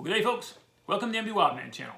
Good day, folks. Welcome to the MB Wildman channel.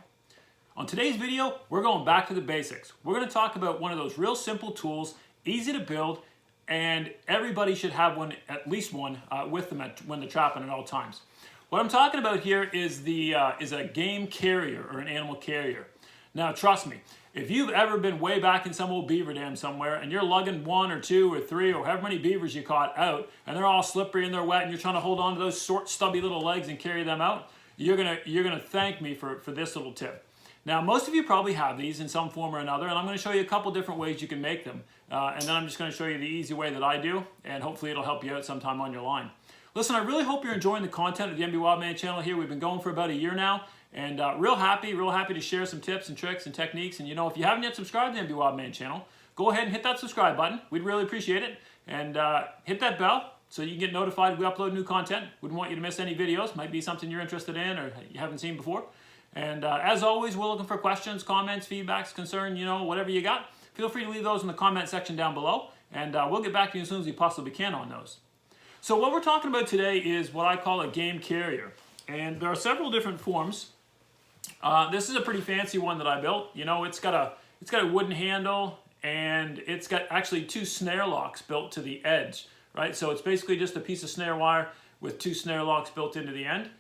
On today's video, we're going back to the basics. We're going to talk about one of those real simple tools, easy to build, and everybody should have one, at least one, with them when they're trapping at all times. What I'm talking about here is a game carrier or an animal carrier. Now, trust me, if you've ever been way back in some old beaver dam somewhere and you're lugging 1 or 2 or 3 or however many beavers you caught out and they're all slippery and they're wet and you're trying to hold on to those short, stubby little legs and carry them out, you're gonna thank me for this little tip. Now, most of you probably have these in some form or another, and I'm going to show you a couple different ways you can make them. And then I'm just going to show you the easy way that I do, and hopefully it'll help you out sometime on your line. Listen, I really hope you're enjoying the content of the MB Wildman channel here. We've been going for about a year now, and real happy to share some tips and tricks and techniques. And you know, if you haven't yet subscribed to the MB Wildman channel, go ahead and hit that subscribe button. We'd really appreciate it. And hit that bell so you can get notified if we upload new content. Wouldn't want you to miss any videos. Might be something you're interested in or you haven't seen before. And as always, we're looking for questions, comments, feedbacks, concern, you know, whatever you got. Feel free to leave those in the comment section down below, and we'll get back to you as soon as we possibly can on those. So what we're talking about today is what I call a game carrier. And there are several different forms. This is a pretty fancy one that I built. You know, it's got a wooden handle, and it's got actually 2 snare locks built to the edge, right? So it's basically just a piece of snare wire with 2 snare locks built into the end.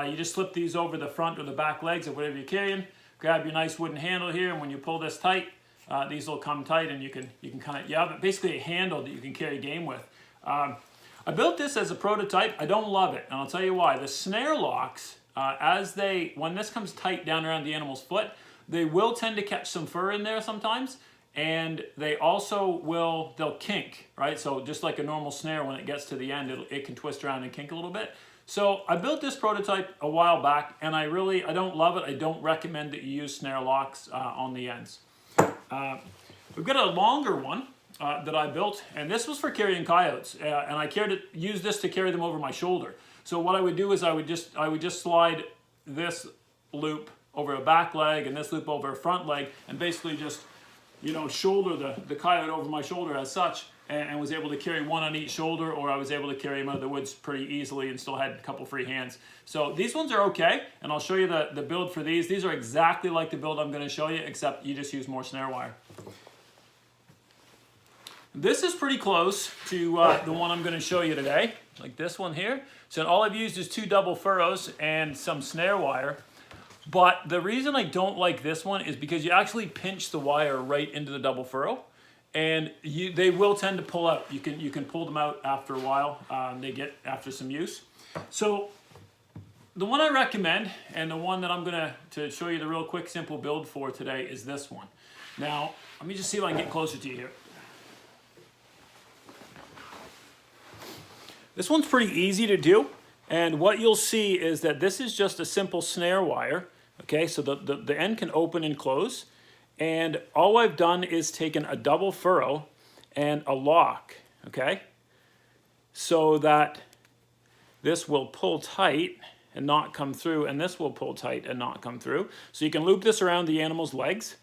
You just slip these over the front or the back legs of whatever you're carrying. Grab your nice wooden handle here, and when you pull this tight, these will come tight, and you can kind of, you have basically a handle that you can carry game with. I built this as a prototype. I don't love it, and I'll tell you why. The snare locks, when this comes tight down around the animal's foot, they will tend to catch some fur in there sometimes, and they also they'll kink, right? So just like a normal snare, when it gets to the end, it can twist around and kink a little bit. So I built this prototype a while back, and I don't love it. I don't recommend that you use snare locks on the ends. We've got a longer one that I built, and this was for carrying coyotes, and I used this to carry them over my shoulder. So what I would do is I would just slide this loop over a back leg and this loop over a front leg, and basically just, you know, shoulder the coyote over my shoulder as such, and was able to carry one on each shoulder, or I was able to carry him out of the woods pretty easily and still had a couple free hands. So these ones are okay, and I'll show you the build for these. These are exactly like the build I'm going to show you, except you just use more snare wire. This is pretty close to the one I'm going to show you today, like this one here. So all I've used is 2 double furrows and some snare wire. But the reason I don't like this one is because you actually pinch the wire right into the double furrow, and they will tend to pull out. You can pull them out after a while. They get after some use. So the one I recommend, and the one that I'm going to show you the real quick, simple build for today, is this one. Now, let me just see if I can get closer to you here. This one's pretty easy to do, and what you'll see is that this is just a simple snare wire. Okay, so the end can open and close, and all I've done is taken a double furrow and a lock, okay, so that this will pull tight and not come through, and this will pull tight and not come through. So you can loop this around the animal's legs,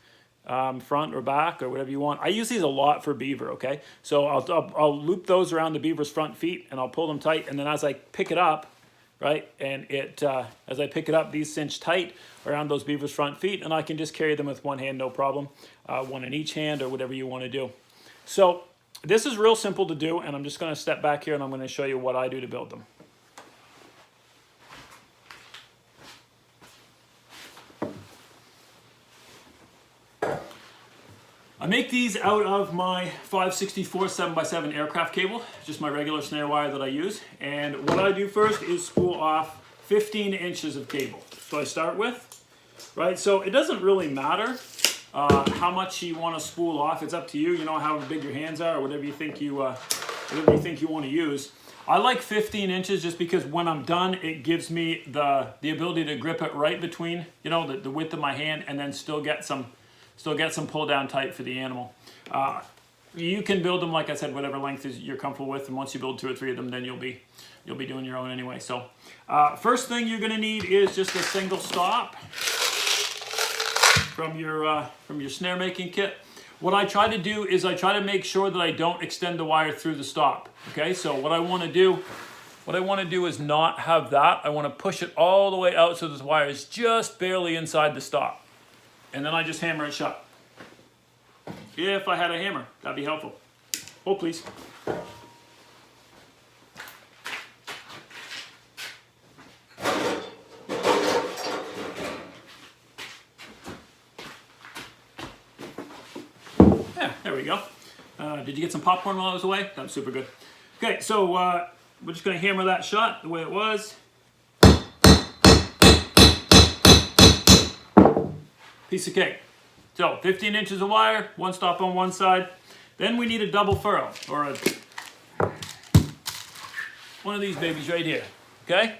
front or back or whatever you want. I use these a lot for beaver, okay? So I'll loop those around the beaver's front feet, and I'll pull them tight, and then as I pick it up, right, and as I pick it up, these cinch tight around those beaver's front feet, and I can just carry them with one hand, no problem, one in each hand or whatever you want to do. So this is real simple to do, and I'm just going to step back here and I'm going to show you what I do to build them. I make these out of my 5/64 7x7 aircraft cable, just my regular snare wire that I use. And what I do first is spool off 15 inches of cable. So I start with, right? So it doesn't really matter how much you want to spool off. It's up to you. You know how big your hands are, or whatever you think you want to use. I like 15 inches just because when I'm done, it gives me the ability to grip it right between, you know, the width of my hand, and then still get some pull down tight for the animal. You can build them, like I said, whatever length you're comfortable with, and once you build 2 or 3 of them, then you'll be doing your own anyway. So first thing you're going to need is just a single stop from your snare making kit. What I try to do is I try to make sure that I don't extend the wire through the stop. Okay, so what I want to do What I want to do is not have that. I want to push it all the way out so this wire is just barely inside the stop. And then I just hammer it shut. If I had a hammer, that'd be helpful. Oh, please. Yeah, there we go. Did you get some popcorn while I was away? That was super good. Okay, so we're just going to hammer that shut the way it was. Piece of cake. So 15 inches of wire, one stop on one side. Then we need a double furrow, or one of these babies right here, okay?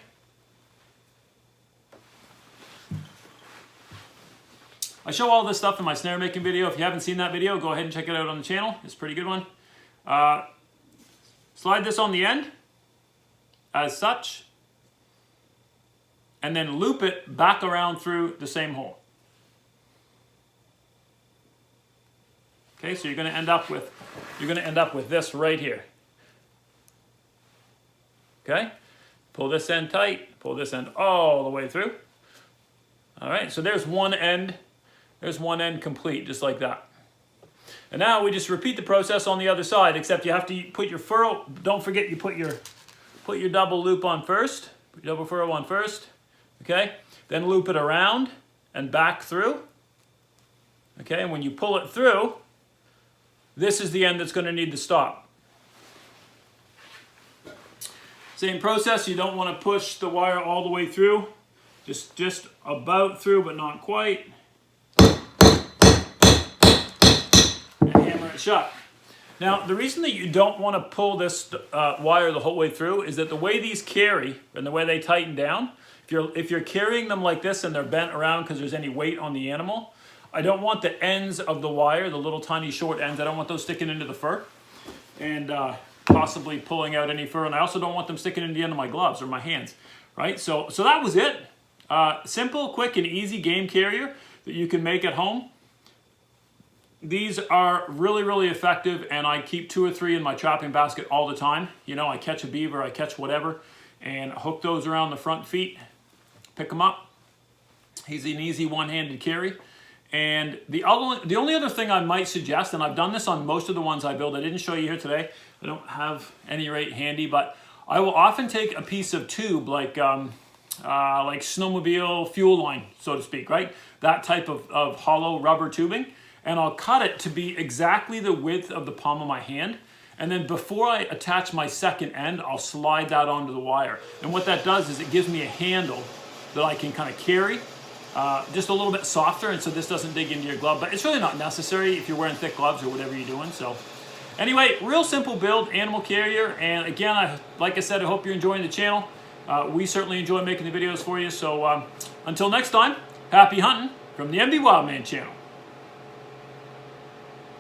I show all this stuff in my snare making video. If you haven't seen that video, go ahead and check it out on the channel. It's a pretty good one. Slide this on the end, as such, and then loop it back around through the same hole. Okay, so you're going to end up with this right here. Okay, pull this end tight, pull this end all the way through. All right, so there's one end. There's one end complete, just like that. And now we just repeat the process on the other side, except you have to put your furrow. Don't forget you put your double loop on first. Put your double furrow on first. Okay, then loop it around and back through. Okay, and when you pull it through, this is the end that's going to need to stop. Same process, you don't want to push the wire all the way through. Just about through, but not quite. And hammer it shut. Now, the reason that you don't want to pull this wire the whole way through is that the way these carry and the way they tighten down, if you're carrying them like this and they're bent around because there's any weight on the animal, I don't want the ends of the wire, the little tiny short ends, I don't want those sticking into the fur and possibly pulling out any fur. And I also don't want them sticking into the end of my gloves or my hands, right? So that was it. Simple, quick, and easy game carrier that you can make at home. These are really, really effective, and I keep 2 or 3 in my trapping basket all the time. You know, I catch a beaver, I catch whatever, and hook those around the front feet, pick them up. He's an easy one-handed carry. And the only other thing I might suggest, and I've done this on most of the ones I build, I didn't show you here today, I don't have any right handy, but I will often take a piece of tube like snowmobile fuel line, so to speak, right? That type of hollow rubber tubing, and I'll cut it to be exactly the width of the palm of my hand. And then before I attach my second end, I'll slide that onto the wire. And what that does is it gives me a handle that I can kind of carry. Just a little bit softer, and so this doesn't dig into your glove, but it's really not necessary if you're wearing thick gloves or whatever you're doing. So anyway, real simple build, animal carrier, and again, like I said, I hope you're enjoying the channel. We certainly enjoy making the videos for you, so until next time, happy hunting from the MD Wildman channel.